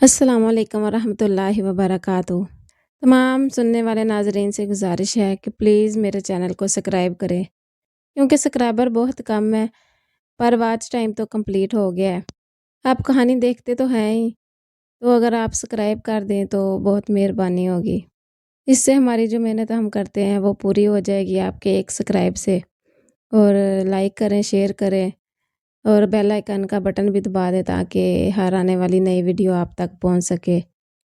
السلام علیکم ورحمۃ اللہ وبرکاتہ۔ تمام سننے والے ناظرین سے گزارش ہے کہ پلیز میرے چینل کو سبسکرائب کریں، کیونکہ سبسکرائبر بہت کم ہے پر واچ ٹائم تو کمپلیٹ ہو گیا ہے۔ آپ کہانی دیکھتے تو ہیں ہی، تو اگر آپ سبسکرائب کر دیں تو بہت مہربانی ہوگی۔ اس سے ہماری جو محنت ہم کرتے ہیں وہ پوری ہو جائے گی آپ کے ایک سبسکرائب سے۔ اور لائک کریں، شیئر کریں اور بیل آئیکن کا بٹن بھی دبا دیں تاکہ ہر آنے والی نئی ویڈیو آپ تک پہنچ سکے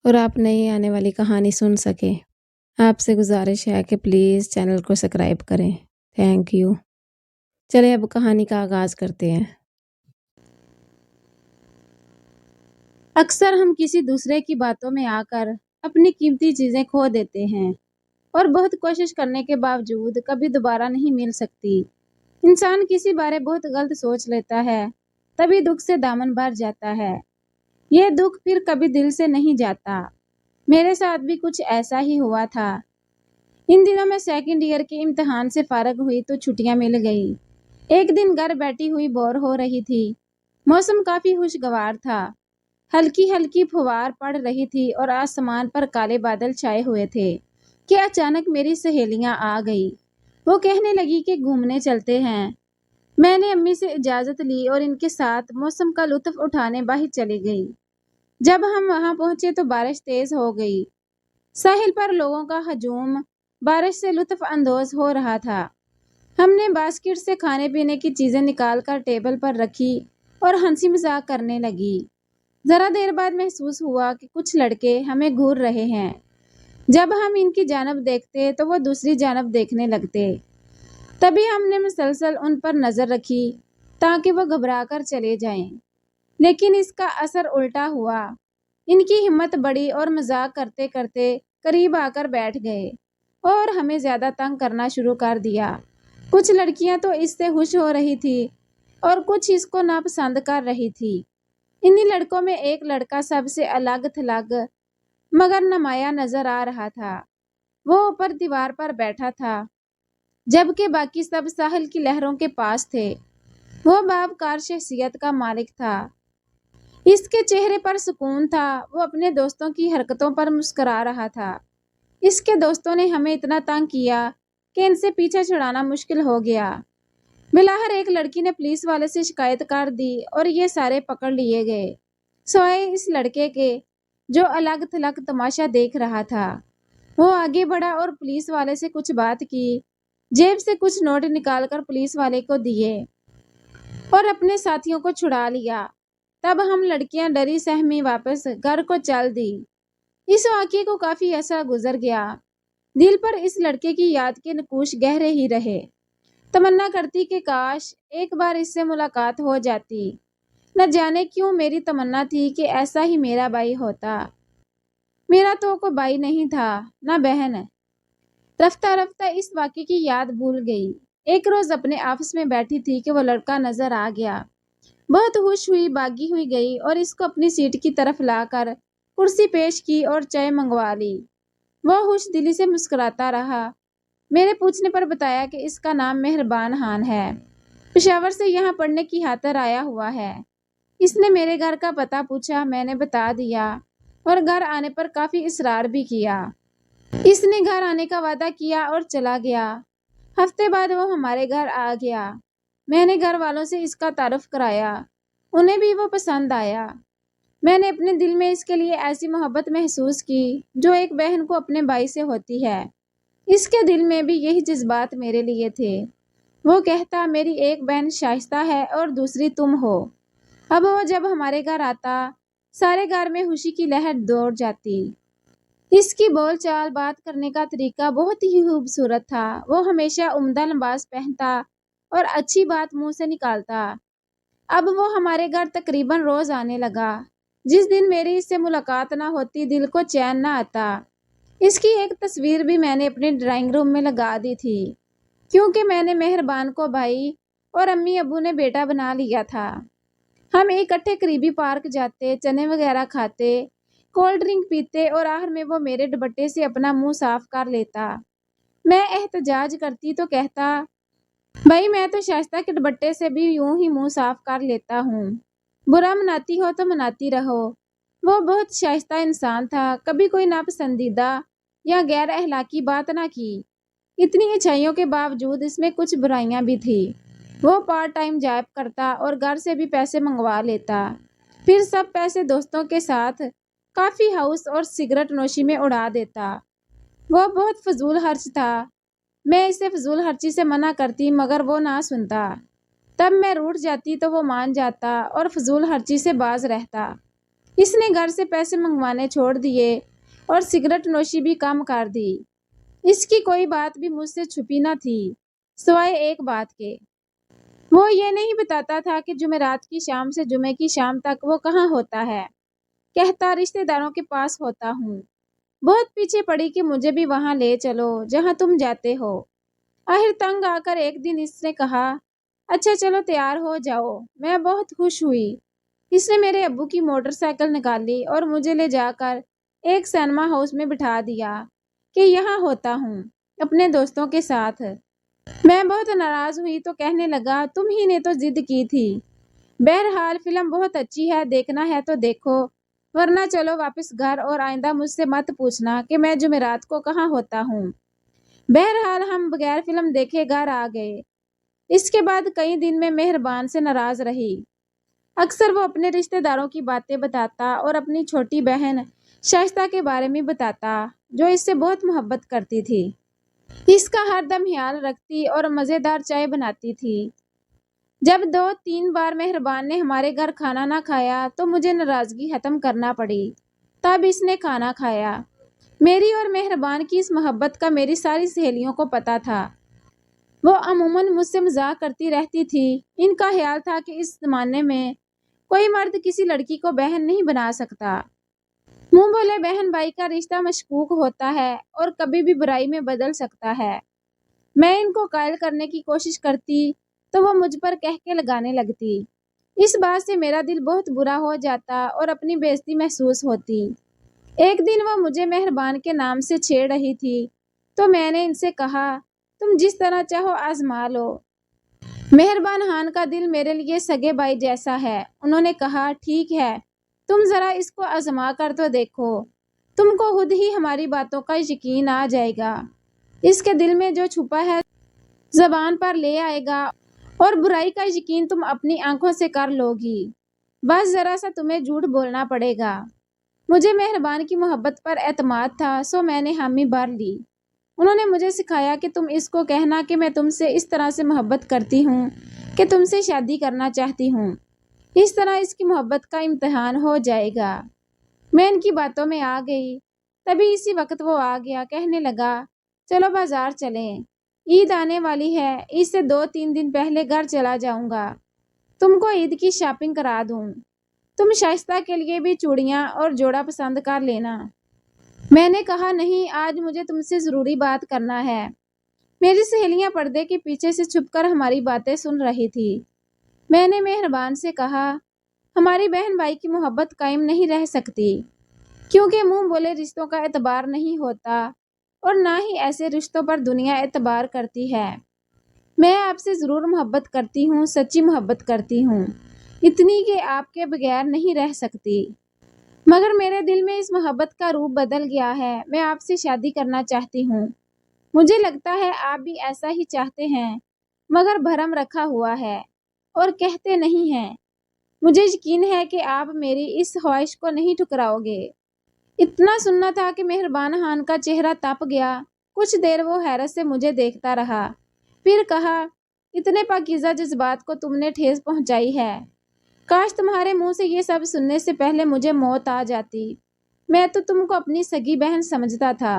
اور آپ نئی آنے والی کہانی سن سکیں۔ آپ سے گزارش ہے کہ پلیز چینل کو سبسکرائب کریں۔ Thank you. چلیں اب کہانی کا آغاز کرتے ہیں۔ اکثر ہم کسی دوسرے کی باتوں میں آ کر اپنی قیمتی چیزیں کھو دیتے ہیں اور بہت کوشش کرنے کے باوجود کبھی دوبارہ نہیں مل سکتی۔ انسان کسی بارے بہت غلط سوچ لیتا ہے، تبھی دکھ سے دامن بھر جاتا ہے۔ یہ دکھ پھر کبھی دل سے نہیں جاتا۔ میرے ساتھ بھی کچھ ایسا ہی ہوا تھا۔ ان دنوں میں سیکنڈ ایئر کے امتحان سے فارغ ہوئی تو چھٹیاں مل گئی۔ ایک دن گھر بیٹھی ہوئی بور ہو رہی تھی۔ موسم کافی خوشگوار تھا۔ ہلکی ہلکی پھوار پڑ رہی تھی اور آسمان پر کالے بادل چھائے ہوئے تھے کہ اچانک میری سہیلیاں آ گئی۔ وہ کہنے لگی کہ گھومنے چلتے ہیں۔ میں نے امی سے اجازت لی اور ان کے ساتھ موسم کا لطف اٹھانے باہر چلی گئی۔ جب ہم وہاں پہنچے تو بارش تیز ہو گئی۔ ساحل پر لوگوں کا ہجوم بارش سے لطف اندوز ہو رہا تھا۔ ہم نے باسکٹ سے کھانے پینے کی چیزیں نکال کر ٹیبل پر رکھی اور ہنسی مذاق کرنے لگی۔ ذرا دیر بعد محسوس ہوا کہ کچھ لڑکے ہمیں گھور رہے ہیں۔ جب ہم ان کی جانب دیکھتے تو وہ دوسری جانب دیکھنے لگتے۔ تبھی ہم نے مسلسل ان پر نظر رکھی تاکہ وہ گھبرا کر چلے جائیں، لیکن اس کا اثر الٹا ہوا۔ ان کی ہمت بڑھی اور مذاق کرتے کرتے قریب آ کر بیٹھ گئے اور ہمیں زیادہ تنگ کرنا شروع کر دیا۔ کچھ لڑکیاں تو اس سے خوش ہو رہی تھی اور کچھ اس کو ناپسند کر رہی تھی۔ انہی لڑکوں میں ایک لڑکا سب سے الگ تھلگ مگر نمایاں نظر آ رہا تھا۔ وہ اوپر دیوار پر بیٹھا تھا جبکہ باقی سب ساحل کی لہروں کے پاس تھے۔ وہ باوقار شخصیت کا مالک تھا۔ اس کے چہرے پر سکون تھا۔ وہ اپنے دوستوں کی حرکتوں پر مسکرا رہا تھا۔ اس کے دوستوں نے ہمیں اتنا تنگ کیا کہ ان سے پیچھا چھڑانا مشکل ہو گیا۔ بالآخر ایک لڑکی نے پولیس والے سے شکایت کر دی اور یہ سارے پکڑ لیے گئے سوائے اس لڑکے کے جو الگ تھلگ تماشا دیکھ رہا تھا۔ وہ آگے بڑھا اور پولیس والے سے کچھ بات کی، جیب سے کچھ نوٹ نکال کر پولیس والے کو دیے اور اپنے ساتھیوں کو چھڑا لیا۔ تب ہم لڑکیاں ڈری سہمی واپس گھر کو چل دی۔ اس واقعے کو کافی عرصہ گزر گیا۔ دل پر اس لڑکے کی یاد کے نقوش گہرے ہی رہے۔ تمنا کرتی کہ کاش ایک بار اس سے ملاقات ہو جاتی۔ نہ جانے کیوں میری تمنا تھی کہ ایسا ہی میرا بھائی ہوتا۔ میرا تو کوئی بھائی نہیں تھا، نہ بہن۔ رفتہ رفتہ اس واقعے کی یاد بھول گئی۔ ایک روز اپنے آفس میں بیٹھی تھی کہ وہ لڑکا نظر آ گیا۔ بہت خوش ہوئی، بھاگی ہوئی گئی اور اس کو اپنی سیٹ کی طرف لا کر کرسی پیش کی اور چائے منگوا لی۔ وہ خوش دلی سے مسکراتا رہا۔ میرے پوچھنے پر بتایا کہ اس کا نام مہربان خان ہے، پشاور سے یہاں پڑھنے کی خاطر آیا ہوا ہے۔ اس نے میرے گھر کا پتہ پوچھا، میں نے بتا دیا اور گھر آنے پر کافی اصرار بھی کیا۔ اس نے گھر آنے کا وعدہ کیا اور چلا گیا۔ ہفتے بعد وہ ہمارے گھر آ گیا۔ میں نے گھر والوں سے اس کا تعارف کرایا، انہیں بھی وہ پسند آیا۔ میں نے اپنے دل میں اس کے لیے ایسی محبت محسوس کی جو ایک بہن کو اپنے بھائی سے ہوتی ہے۔ اس کے دل میں بھی یہی جذبات میرے لیے تھے۔ وہ کہتا میری ایک بہن شائستہ ہے اور دوسری تم ہو۔ اب وہ جب ہمارے گھر آتا سارے گھر میں خوشی کی لہر دوڑ جاتی۔ اس کی بول چال، بات کرنے کا طریقہ بہت ہی خوبصورت تھا۔ وہ ہمیشہ عمدہ لباس پہنتا اور اچھی بات منہ سے نکالتا۔ اب وہ ہمارے گھر تقریباً روز آنے لگا۔ جس دن میری اس سے ملاقات نہ ہوتی دل کو چین نہ آتا۔ اس کی ایک تصویر بھی میں نے اپنے ڈرائنگ روم میں لگا دی تھی کیونکہ میں نے مہربان کو بھائی اور امی ابو نے بیٹا بنا لیا تھا۔ ہم اکٹھے قریبی پارک جاتے، چنے وغیرہ کھاتے، کولڈ ڈرنک پیتے اور آخر میں وہ میرے دوپٹے سے اپنا منہ صاف کر لیتا۔ میں احتجاج کرتی تو کہتا بھائی میں تو شائستہ کے دوپٹے سے بھی یوں ہی منہ صاف کر لیتا ہوں، برا مناتی ہو تو مناتی رہو۔ وہ بہت شائستہ انسان تھا، کبھی کوئی ناپسندیدہ یا غیر اخلاقی بات نہ کی۔ اتنی اچھائیوں کے باوجود اس میں کچھ برائیاں بھی تھی۔ وہ پارٹ ٹائم جاب کرتا اور گھر سے بھی پیسے منگوا لیتا، پھر سب پیسے دوستوں کے ساتھ کافی ہاؤس اور سگریٹ نوشی میں اڑا دیتا۔ وہ بہت فضول خرچ تھا۔ میں اسے فضول خرچی سے منع کرتی مگر وہ نہ سنتا۔ تب میں روٹھ جاتی تو وہ مان جاتا اور فضول خرچی سے باز رہتا۔ اس نے گھر سے پیسے منگوانے چھوڑ دیے اور سگریٹ نوشی بھی کم کر دی۔ اس کی کوئی بات بھی مجھ سے چھپی نہ تھی سوائے ایک بات کے۔ وہ یہ نہیں بتاتا تھا کہ جمعرات کی شام سے جمعے کی شام تک وہ کہاں ہوتا ہے۔ کہتا رشتے داروں کے پاس ہوتا ہوں۔ بہت پیچھے پڑی کہ مجھے بھی وہاں لے چلو جہاں تم جاتے ہو۔ آخر تنگ آ کر ایک دن اس نے کہا، اچھا چلو تیار ہو جاؤ۔ میں بہت خوش ہوئی۔ اس نے میرے ابو کی موٹر سائیکل نکالی اور مجھے لے جا کر ایک سینما ہاؤس میں بٹھا دیا کہ یہاں ہوتا ہوں اپنے دوستوں کے ساتھ۔ میں بہت ناراض ہوئی تو کہنے لگا، تم ہی نے تو ضد کی تھی۔ بہرحال فلم بہت اچھی ہے، دیکھنا ہے تو دیکھو، ورنہ چلو واپس گھر اور آئندہ مجھ سے مت پوچھنا کہ میں جمعرات کو کہاں ہوتا ہوں۔ بہرحال ہم بغیر فلم دیکھے گھر آ گئے۔ اس کے بعد کئی دن میں مہربان سے ناراض رہی۔ اکثر وہ اپنے رشتے داروں کی باتیں بتاتا اور اپنی چھوٹی بہن شائستہ کے بارے میں بتاتا جو اس سے بہت محبت کرتی تھی۔ اس کا ہر دم خیال رکھتی اور مزیدار چائے بناتی تھی۔ جب 2-3 بار مہربان نے ہمارے گھر کھانا نہ کھایا تو مجھے ناراضگی ختم کرنا پڑی۔ تب اس نے کھانا کھایا۔ میری اور مہربان کی اس محبت کا میری ساری سہیلیوں کو پتا تھا۔ وہ عموماً مجھ سے مذاق کرتی رہتی تھی۔ ان کا خیال تھا کہ اس زمانے میں کوئی مرد کسی لڑکی کو بہن نہیں بنا سکتا۔ منہ بولے بہن بھائی کا رشتہ مشکوک ہوتا ہے اور کبھی بھی برائی میں بدل سکتا ہے۔ میں ان کو قائل کرنے کی کوشش کرتی تو وہ مجھ پر کہکے لگانے لگتی۔ اس بات سے میرا دل بہت برا ہو جاتا اور اپنی بے عزتی محسوس ہوتی۔ ایک دن وہ مجھے مہربان کے نام سے چھیڑ رہی تھی تو میں نے ان سے کہا، تم جس طرح چاہو آزما لو۔ مہربان خان کا دل میرے لیے سگے بھائی جیسا ہے۔ انہوں نے کہا، ٹھیک ہے، تم ذرا اس کو آزما کر تو دیکھو، تم کو خود ہی ہماری باتوں کا یقین آ جائے گا۔ اس کے دل میں جو چھپا ہے زبان پر لے آئے گا اور برائی کا یقین تم اپنی آنکھوں سے کر لو گی۔ بس ذرا سا تمہیں جھوٹ بولنا پڑے گا۔ مجھے مہربان کی محبت پر اعتماد تھا سو میں نے حامی بھر لی۔ انہوں نے مجھے سکھایا کہ تم اس کو کہنا کہ میں تم سے اس طرح سے محبت کرتی ہوں کہ تم سے شادی کرنا چاہتی ہوں۔ اس طرح اس کی محبت کا امتحان ہو جائے گا۔ میں ان کی باتوں میں آ گئی۔ تبھی اسی وقت وہ آ گیا، کہنے لگا، چلو بازار چلیں، عید آنے والی ہے، عید سے 2-3 دن پہلے گھر چلا جاؤں گا، تم کو عید کی شاپنگ کرا دوں، تم شائستہ کے لیے بھی چوڑیاں اور جوڑا پسند کر لینا۔ میں نے کہا، نہیں، آج مجھے تم سے ضروری بات کرنا ہے۔ میری سہیلیاں پردے کے پیچھے سے چھپ کر ہماری باتیں سن رہی تھی۔ میں نے مہربان سے کہا، ہماری بہن بھائی کی محبت قائم نہیں رہ سکتی کیونکہ منہ بولے رشتوں کا اعتبار نہیں ہوتا اور نہ ہی ایسے رشتوں پر دنیا اعتبار کرتی ہے۔ میں آپ سے ضرور محبت کرتی ہوں، سچی محبت کرتی ہوں، اتنی کہ آپ کے بغیر نہیں رہ سکتی، مگر میرے دل میں اس محبت کا روپ بدل گیا ہے۔ میں آپ سے شادی کرنا چاہتی ہوں۔ مجھے لگتا ہے آپ بھی ایسا ہی چاہتے ہیں مگر بھرم رکھا ہوا ہے اور کہتے نہیں ہیں۔ مجھے یقین ہے کہ آپ میری اس خواہش کو نہیں ٹھکراؤ گے۔ اتنا سننا تھا کہ مہربان خان کا چہرہ تپ گیا۔ کچھ دیر وہ حیرت سے مجھے دیکھتا رہا، پھر کہا، اتنے پاکیزہ جذبات کو تم نے ٹھیس پہنچائی ہے۔ کاش تمہارے منہ سے یہ سب سننے سے پہلے مجھے موت آ جاتی۔ میں تو تم کو اپنی سگی بہن سمجھتا تھا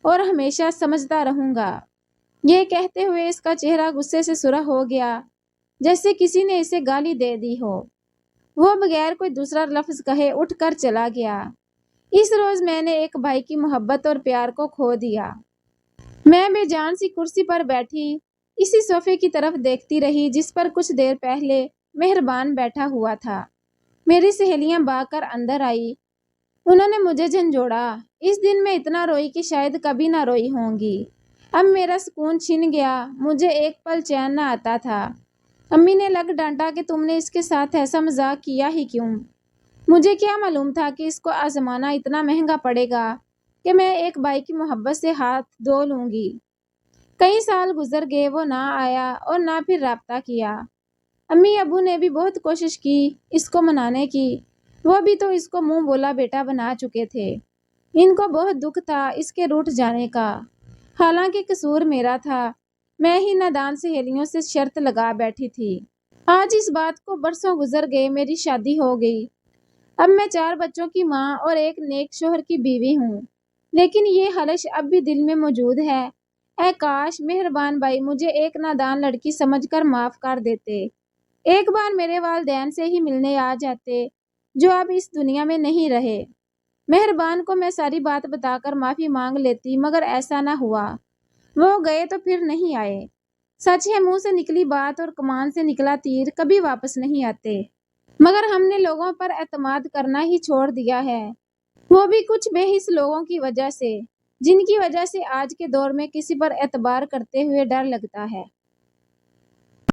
اور ہمیشہ سمجھتا رہوں گا۔ یہ کہتے ہوئے اس کا چہرہ غصے سے سرخ ہو گیا جیسے کسی نے اسے گالی دے دی ہو۔ وہ بغیر کوئی دوسرا لفظ کہے اٹھ کر چلا گیا۔ اس روز میں نے ایک بھائی کی محبت اور پیار کو کھو دیا۔ میں بے جان سی کرسی پر بیٹھی اسی صوفے کی طرف دیکھتی رہی جس پر کچھ دیر پہلے مہربان بیٹھا ہوا تھا۔ میری سہیلیاں بھاگ کر اندر آئی۔ انہوں نے مجھے جھنجھوڑا۔ اس دن میں اتنا روئی کہ شاید کبھی نہ روئی ہوں گی۔ اب میرا سکون چھن گیا، مجھے ایک پل چین نہ آتا تھا۔ امی نے لگ ڈانٹا کہ تم نے اس کے ساتھ ایسا مذاق کیا ہی کیوں؟ مجھے کیا معلوم تھا کہ اس کو آزمانا اتنا مہنگا پڑے گا کہ میں ایک بھائی کی محبت سے ہاتھ دھو لوں گی۔ کئی سال گزر گئے، وہ نہ آیا اور نہ پھر رابطہ کیا۔ امی ابو نے بھی بہت کوشش کی اس کو منانے کی، وہ بھی تو اس کو منہ بولا بیٹا بنا چکے تھے۔ ان کو بہت دکھ تھا اس کے روٹھ جانے کا، حالانکہ قصور میرا تھا، میں ہی نادان سہیلیوں سے شرط لگا بیٹھی تھی۔ آج اس بات کو برسوں گزر گئے، میری شادی ہو گئی، اب میں 4 بچوں کی ماں اور ایک نیک شوہر کی بیوی ہوں، لیکن یہ خلش اب بھی دل میں موجود ہے۔ اے کاش مہربان بھائی مجھے ایک نادان لڑکی سمجھ کر معاف کر دیتے، ایک بار میرے والدین سے ہی ملنے آ جاتے جو اب اس دنیا میں نہیں رہے۔ مہربان کو میں ساری بات بتا کر معافی مانگ لیتی، مگر ایسا نہ ہوا، وہ گئے تو پھر نہیں آئے۔ سچ ہے منہ سے نکلی بات اور کمان سے نکلا تیر کبھی واپس نہیں آتے، مگر ہم نے لوگوں پر اعتماد کرنا ہی چھوڑ دیا ہے، وہ بھی کچھ بے حس لوگوں کی وجہ سے، جن کی وجہ سے آج کے دور میں کسی پر اعتبار کرتے ہوئے ڈر لگتا ہے۔